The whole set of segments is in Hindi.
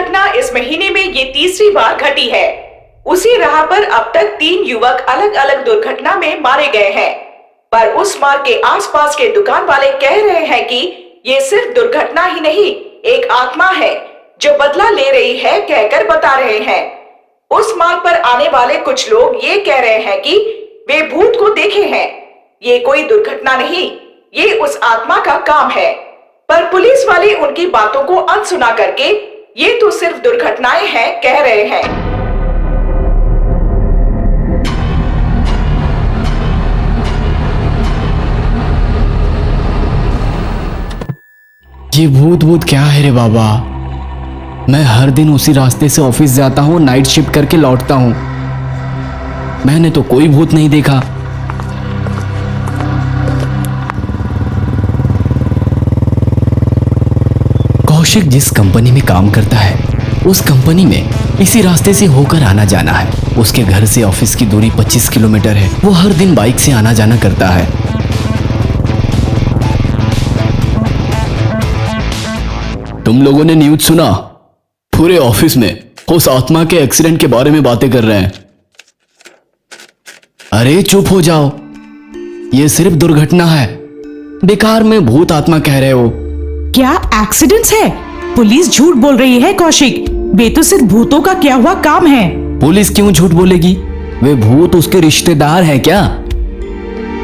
घटना इस महीने में ये तीसरी बार घटी है। उसी राह पर अब तक 3 युवक अलग अलग दुर्घटना में मारे गए हैं, पर उस मार्ग के आसपास के दुकान वाले कह रहे हैं कि ये सिर्फ दुर्घटना ही नहीं, एक आत्मा है जो बदला ले रही है, कहकर बता रहे हैं। उस मार्ग पर आने वाले कुछ लोग ये कह रहे हैं कि वे भूत को देखे हैं। ये कोई दुर्घटना नहीं, ये उस आत्मा का काम है। पर पुलिस वाले उनकी बातों को अनसुना करके ये तो सिर्फ दुर्घटनाएं हैं कह रहे हैं। ये भूत भूत क्या है रे बाबा। मैं हर दिन उसी रास्ते से ऑफिस जाता हूँ, नाइट शिफ्ट करके लौटता हूँ। मैंने तो कोई भूत नहीं देखा। कौशिक जिस कंपनी में काम करता है उस कंपनी में इसी रास्ते से होकर आना जाना है। उसके घर से ऑफिस की दूरी 25 किलोमीटर है। वो हर दिन बाइक से आना जाना करता है। तुम लोगों ने न्यूज़ सुना? पूरे ऑफिस में उस आत्मा के एक्सीडेंट के बारे में बातें कर रहे हैं। अरे चुप हो जाओ, ये सिर्फ दुर्घटना है। बेकार में भूत आत्मा कह रहे हो। क्या एक्सीडेंट्स है? पुलिस झूठ बोल रही है कौशिक। वे तो सिर्फ भूतों का किया हुआ काम है। पुलिस क्यों झूठ बोलेगी? वे भूत उसके रिश्तेदार हैं क्या?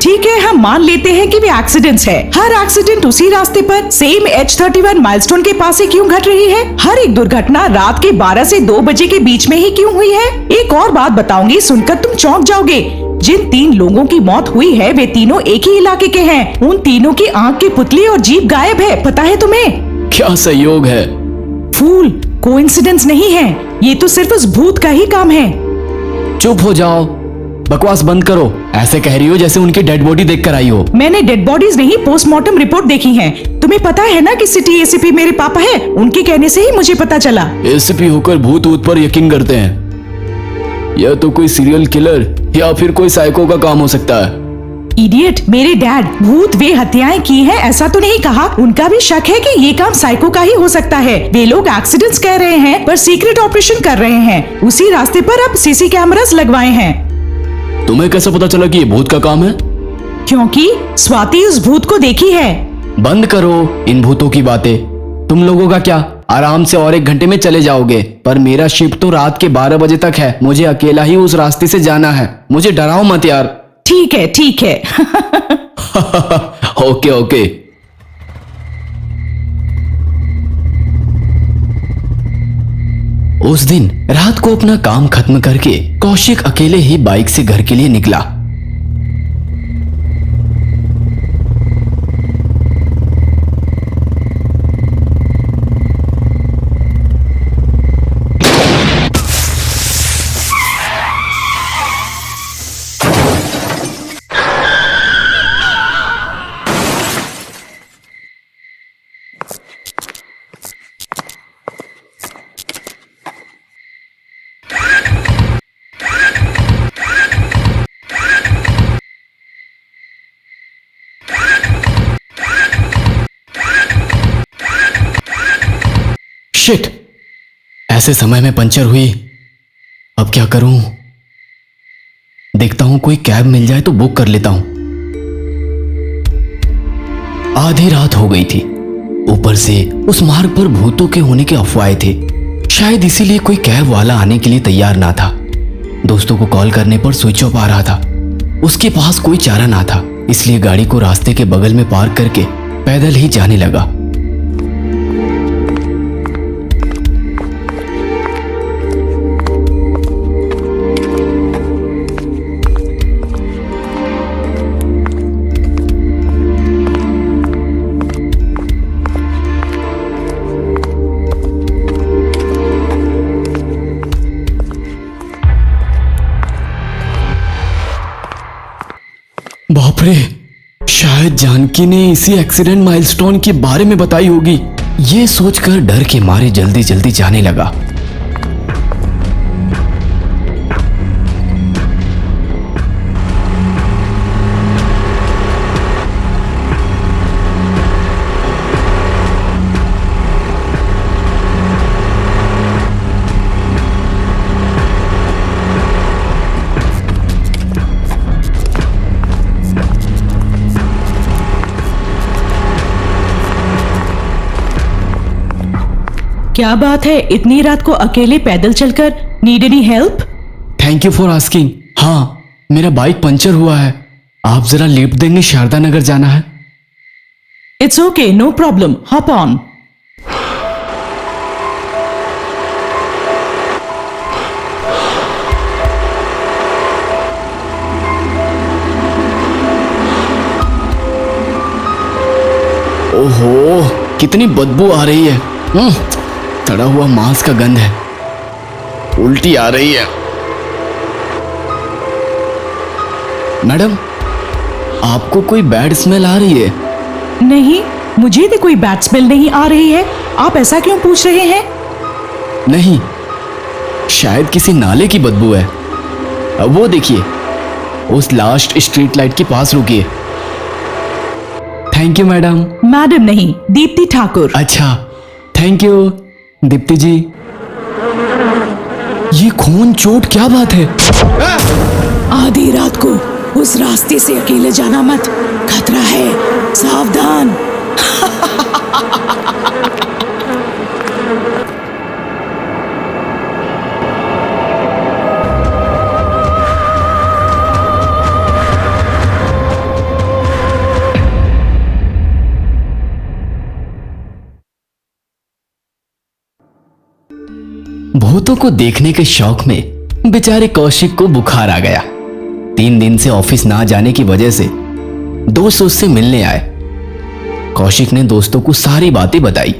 ठीक है, हम मान लेते हैं कि वे एक्सीडेंट्स है। हर एक्सीडेंट उसी रास्ते पर सेम H31 माइलस्टोन के पास ही क्यों घट रही है? हर एक दुर्घटना रात के 12 से 2 बजे के बीच में ही क्यों हुई है? एक और बात बताऊंगी, सुनकर तुम चौंक जाओगे। जिन 3 लोगों की मौत हुई है वे तीनों एक ही इलाके के हैं। उन तीनों की आंख की पुतली और जीभ गायब है, पता है तुम्हें? क्या संयोग है? फूल, कोइंसिडेंस नहीं है, ये तो सिर्फ उस भूत का ही काम है। चुप हो जाओ, बकवास बंद करो। ऐसे कह रही हो जैसे उनकी डेड बॉडी देख कर आई हो। मैंने डेड बॉडीज नहीं, पोस्टमार्टम रिपोर्ट देखी है। तुम्हें पता है ना कि सिटी एसीपी मेरे पापा है, उनके कहने से ही मुझे पता चला। एसीपी होकर भूत ऊत पर यकीन करते हैं? यह तो कोई सीरियल किलर या फिर कोई साइको का काम हो सकता है। इडियट, मेरे डैड भूत वे हत्याएं की हैं ऐसा तो नहीं कहा। उनका भी शक है कि ये काम साइको का ही हो सकता है। वे लोग एक्सीडेंट्स कह रहे हैं पर सीक्रेट ऑपरेशन कर रहे हैं। उसी रास्ते पर अब सीसी कैमरास लगवाए हैं। तुम्हें कैसे पता चला कि ये भूत का काम है? क्योंकि स्वाति उस भूत को देखी है। बंद करो इन भूतों की बातें। तुम लोगों का क्या, आराम से और 1 घंटे में चले जाओगे, पर मेरा शिफ्ट तो रात के 12 बजे तक है। मुझे अकेला ही उस रास्ते से जाना है। मुझे डराओ मत यार। ठीक है ठीक है। Okay okay. उस दिन रात को अपना काम खत्म करके कौशिक अकेले ही बाइक से घर के लिए निकला। शिट, ऐसे समय में पंचर हुई। अब क्या करूं? देखता हूं कोई कैब मिल जाए तो बुक कर लेता हूं। आधी रात हो गई थी। ऊपर से उस मार्ग पर भूतों के होने के अफवाहें थे। शायद इसीलिए कोई कैब वाला आने के लिए तैयार ना था। दोस्तों को कॉल करने पर स्विच ऑफ आ रहा था। उसके पास कोई चारा ना था, इसलिए गाड़ी को रास्ते के बगल में पार्क करके पैदल ही जाने लगा। बाप रे, शायद जानकी ने इसी एक्सीडेंट माइलस्टोन के बारे में बताई होगी। ये सोचकर डर के मारे जल्दी जल्दी जाने लगा। क्या बात है, इतनी रात को अकेले पैदल चलकर? Need any help? Thank you for asking. हाँ, मेरा बाइक पंचर हुआ है। आप जरा लिफ्ट देंगे, शारदा नगर जाना है। It's okay, no problem, hop on. ओहो, कितनी बदबू आ रही है। सड़ा हुआ मांस का गंध है। उल्टी आ रही है। मैडम, आपको कोई बैड स्मेल आ रही है? नहीं, मुझे तो कोई बैड स्मेल नहीं आ रही है। आप ऐसा क्यों पूछ रहे हैं? नहीं, शायद किसी नाले की बदबू है। अब वो देखिए, उस लास्ट स्ट्रीट लाइट के पास रुकिए। Thank you madam. मैडम नहीं, दीप्ति ठाकुर। अच्छा, थैंक यू दीप्ति जी। ये खून चोट क्या बात है? आधी रात को उस रास्ते से अकेले जाना मत, खतरा है, सावधान। भूतों को देखने के शौक में बेचारे कौशिक को बुखार आ गया। 3 दिन से ऑफिस ना जाने की वजह से दोस्त उससे मिलने आए। कौशिक ने दोस्तों को सारी बातें बताई।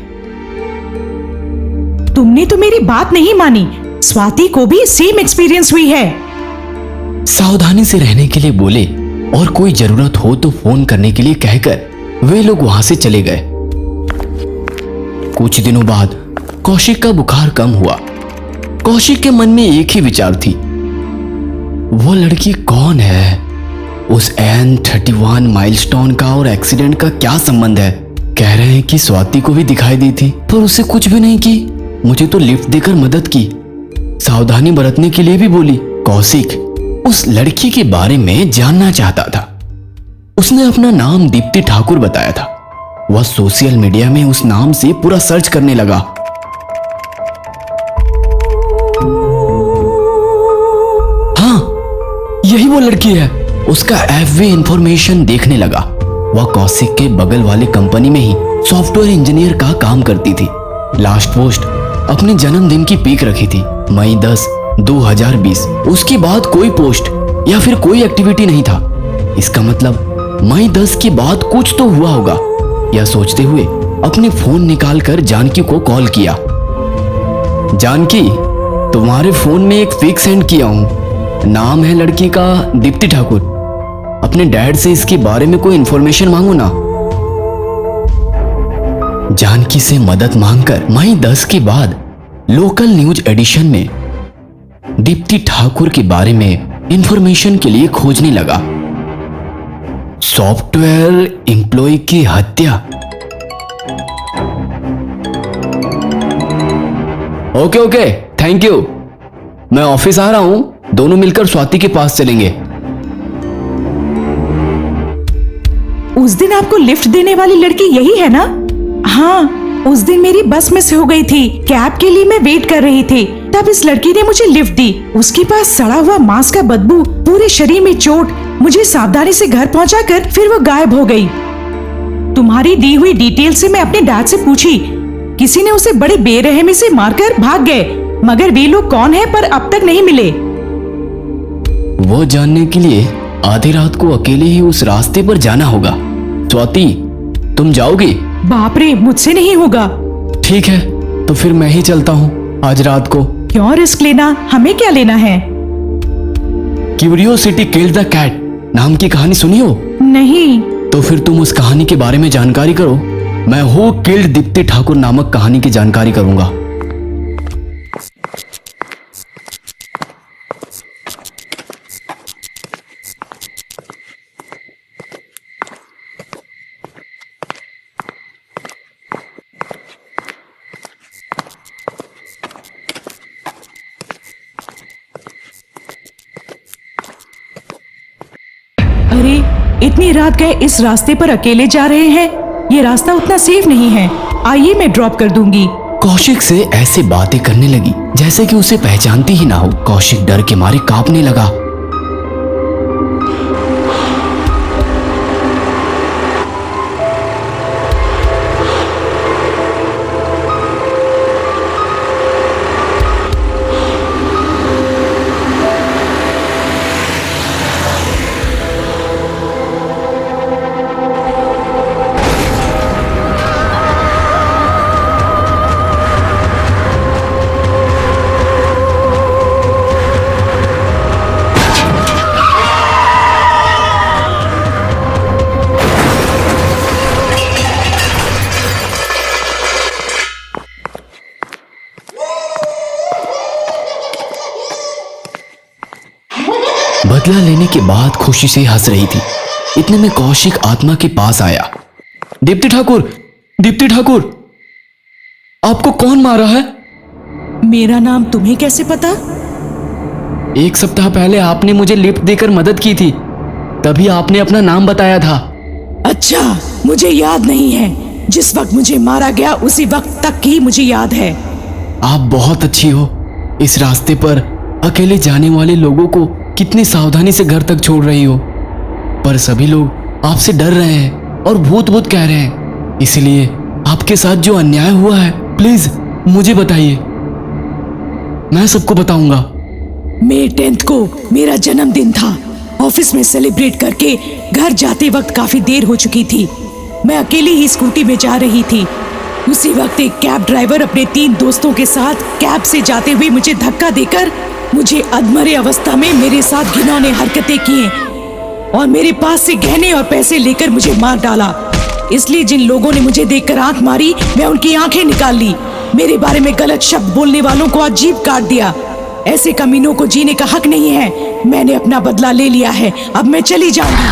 तुमने तो मेरी बात नहीं मानी। स्वाति को भी सेम एक्सपीरियंस हुई है। सावधानी से रहने के लिए बोले और कोई जरूरत हो तो फोन करने के लिए कहकर वे लोग वहां से चले गए। कुछ दिनों बाद कौशिक का बुखार कम हुआ। कौशिक के मन में एक ही विचार थी, वो लड़की कौन है? उस N31 माइलस्टोन का और एक्सीडेंट का क्या संबंध है? कह रहे हैं कि स्वाति को भी दिखाई दी थी पर उसे कुछ भी नहीं की। मुझे तो लिफ्ट देकर मदद की, सावधानी बरतने के लिए भी बोली। कौशिक उस लड़की के बारे में जानना चाहता था। उसने अपना नाम दीप्ति ठाकुर बताया था। वह सोशल मीडिया में उस नाम से पूरा सर्च करने लगा। यही वो लड़की है। उसका FB इंफॉर्मेशन देखने लगा। वह कौशिक के बगल वाले कंपनी में ही सॉफ्टवेयर इंजीनियर का काम करती थी। लास्ट पोस्ट अपने जन्मदिन की पीक रखी थी, मई 10, 2020। उसके बाद कोई पोस्ट या फिर कोई एक्टिविटी नहीं था। इसका मतलब मई 10 के बाद कुछ तो हुआ होगा। यह सोचते हुए अपने फोन निकालकर जानकी को कॉल किया। जानकी, तुम्हारे फोन में एक पिक सेंड किया हूं। नाम है लड़की का दीप्ति ठाकुर। अपने डैड से इसके बारे में कोई इंफॉर्मेशन मांगो ना। जानकी से मदद मांगकर मई 10 के बाद लोकल न्यूज एडिशन में दीप्ति ठाकुर के बारे में इंफॉर्मेशन के लिए खोजने लगा। सॉफ्टवेयर एम्प्लॉय की हत्या। Okay, thank you. मैं ऑफिस आ रहा हूं, दोनों मिलकर स्वाति के पास चलेंगे। उस दिन आपको लिफ्ट देने वाली लड़की यही है ना? हाँ, उस दिन मेरी बस मिस हो गई थी। कैब के लिए मैं वेट कर रही थी, तब इस लड़की ने मुझे लिफ्ट दी। उसके पास सड़ा हुआ मांस का बदबू, पूरे शरीर में चोट। मुझे सावधानी से घर पहुंचाकर फिर वो गायब हो गई। तुम्हारी दी हुई डिटेल से मैं अपने डैड से पूछी। किसी ने उसे बड़ी बेरहमी से मारकर भाग गए, मगर वे लोग कौन है पर अब तक नहीं मिले। वो जानने के लिए आधी रात को अकेले ही उस रास्ते पर जाना होगा। स्वाति, तुम जाओगी? बाप रे, मुझसे नहीं होगा। ठीक है, तो फिर मैं ही चलता हूँ आज रात को। क्यों रिस्क लेना, हमें क्या लेना है? क्यूरियोसिटी किल्ड द कैट नाम की कहानी सुनी हो? नहीं। तो फिर तुम उस कहानी के बारे में जानकारी करो। मैं हु किल्ड दीप्ति ठाकुर नामक कहानी की जानकारी करूंगा। अरे, इतनी रात गए इस रास्ते पर अकेले जा रहे हैं। ये रास्ता उतना सेफ नहीं है। आइए मैं ड्रॉप कर दूंगी। कौशिक से ऐसे बातें करने लगी जैसे कि उसे पहचानती ही ना हो। कौशिक डर के मारे कांपने लगा। बदला लेने के बाद खुशी से हंस रही थी। इतने में कौशिक आत्मा के पास आया। दीप्ति ठाकुर, दीप्ति ठाकुर, आपको कौन मारा है? मेरा नाम तुम्हें कैसे पता? 1 सप्ताह पहले आपने मुझे लिफ्ट देकर मदद की थी, तभी आपने अपना नाम बताया था। अच्छा, मुझे याद नहीं है। जिस वक्त मुझे मारा गया उसी वक्त तक ही मुझे याद है। आप बहुत अच्छी हो। इस रास्ते पर अकेले जाने वाले लोगों को कितनी सावधानी से घर तक छोड़ रही हो, पर सभी लोग आपसे डर रहे हैं और भूत भूत कह रहे हैं। इसलिए आपके साथ जो अन्याय हुआ है, प्लीज मुझे बताइए, मैं सबको बताऊंगा। मई 10 को मेरा जन्मदिन था। ऑफिस में सेलिब्रेट करके घर जाते वक्त काफी देर हो चुकी थी। मैं अकेली ही स्कूटी में जा रही थी। उसी वक्त एक कैब ड्राइवर अपने 3 दोस्तों के साथ कैब से जाते हुए मुझे धक्का देकर मुझे अधमरे अवस्था में मेरे साथ घिनौने हरकतें किए और मेरे पास से गहने और पैसे लेकर मुझे मार डाला। इसलिए जिन लोगों ने मुझे देखकर आंख मारी, मैं उनकी आंखें निकाल ली। मेरे बारे में गलत शब्द बोलने वालों को अजीब काट दिया। ऐसे कमीनों को जीने का हक नहीं है। मैंने अपना बदला ले लिया है, अब मैं चली जाऊंगी।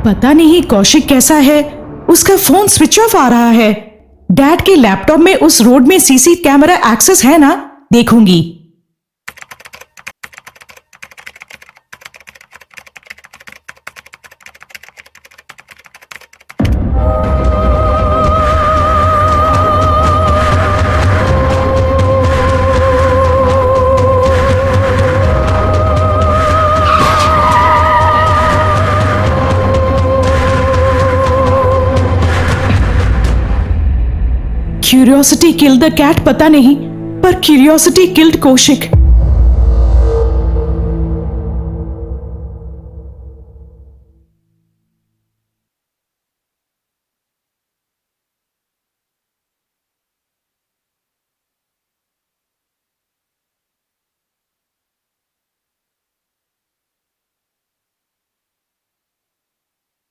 पता नहीं कौशिक कैसा है, उसका फोन स्विच ऑफ आ रहा है। डैड के लैपटॉप में उस रोड में सीसी कैमरा एक्सेस है ना, देखूंगी। क्यूरियोसिटी किल्ड द कैट पता नहीं, पर क्यूरियोसिटी किल्ड कौशिक।